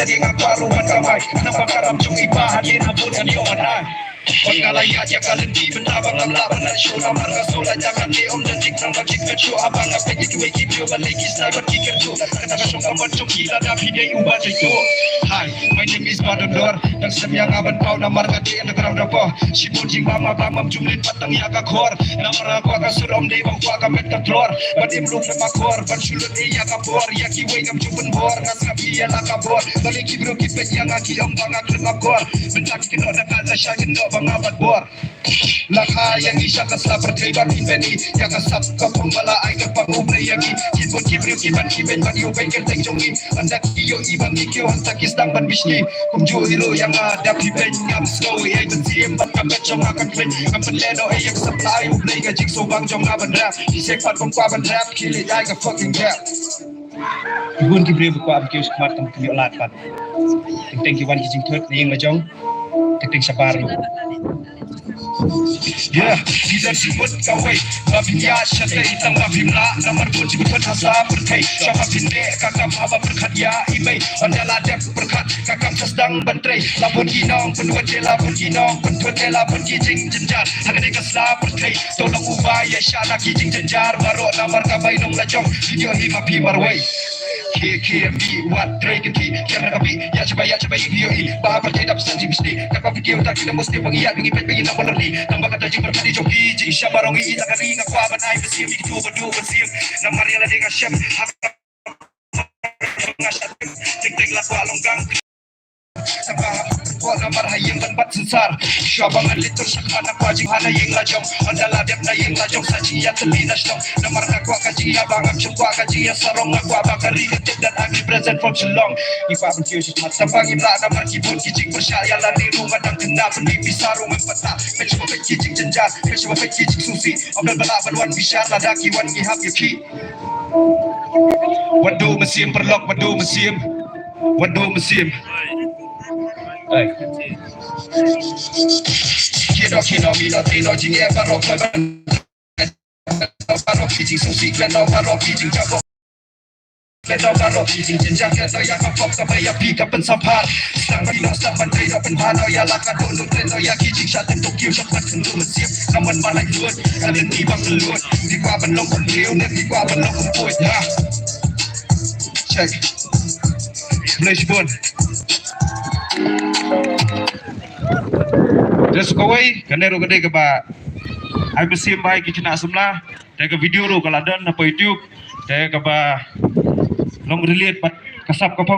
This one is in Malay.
di ngaparuan kamay Nang karamjong iba Halin abot ang iyong Pagkalaya dia kalian di benabang ang laban ng show na marga sola jangan leom dan dik nang bakit kecu abang apa jadi dua video balik sniper kicker tu kata kasong kawan cok gila na video ubah itu. Hi, my name is Badondor dan semyang aban pau na marga di underground apa si bojing mama bamam jumlin patang ya ka khor na marga ko ka surom de bang ko ka met ka flor badim lu na khor ban sulut ya ka bor ya ki we ngam juben bor ngas ka biya la ka bor balik ki bro ki pet yang aki om bang ak na khor bentak ki no na ka sha ki no pengabat bor Laka yang isya kasla berkaibat inveni Yang asap kapung bala ay kapang yagi Kinbon kibriw kiban kiben ban iyo bengkel teng jongi Anda kiyo ibang ikyo hantakis dang ban bishni Kumjo hilo yang ada piben Ngam slow ay benziem ban kamet jong akan klen Ngam penleno ay yang supply ublay ka jigsaw bang jong aban rap Isek pat kong kwaban rap Kili ay ka fucking rap Ibun kibriw ko abkiw skmat tang tunyo latpat Ting kiwan kijing tuat na yung majong Ting sabari Yeah, tidak disebut kawai Babinya syaitan hitam babimla Namar pun disebut hasa berkai Syabab bindek kakam abang berkat ya imei Anda ladek berkat kakam sedang bentrai Lapun ginong penua jela pun ginong Pentua jela pun kijing jenjar Harga deka sela berkai Tolong ubah ya syala kijing jenjar Marok namar kabai nong lajong Video hima pi marwai KMB wat Drake ki Kaya kapi ya coba video ini Bahapa tidak sanji mesti Kakak video tak kita mesti pengiat Mengipet pengen nama lerni Tambah kata jing berkati jogi Jing syabarongi Ita kari ngakwaban Ay besim Ikitu berdua besim Nama riala dengan syam Hakak Ngasat Ting lakwa longgang Sampai buat nomor hayang tempat sensar Syabang alitur syakman aku ajing hana yang lajong Anda ladep na yang lajong Saji ya telinas dong Nomor aku kaji ya bangam Cukwa kaji ya sarong Aku abakari kecil dan aku present from Selong Ipa pentiu sismat Sampai imla nomor kibun Kijing bersyaya lari rumah dan kena Penipi sarung mempeta Pecoba pekijing jenjar Pecoba pekijing susi Omdal balak baluan bisyar Ladaki wan ngihap yuki Wadu mesim perlok Wadu mesim Kino mino tino jing e barok barok kijing susi kleno barok kijing jabok kleno barok kijing jenjang kleno ya kapok sampai ya pika pensampar Sedang bino saban treno penhano ya laka dulu kleno ya kijing syatin Tokyo syapat kendu mesip Namun malai luat kalian tibang teluat Di kwa benong kumliu dan di kwa benong kumpuit Check Blashbone Terus kawai kanero gede ke ba ai besim bai ki china semla te ke video ro kala dan na YouTube te ke ba long relate pat kasap kapong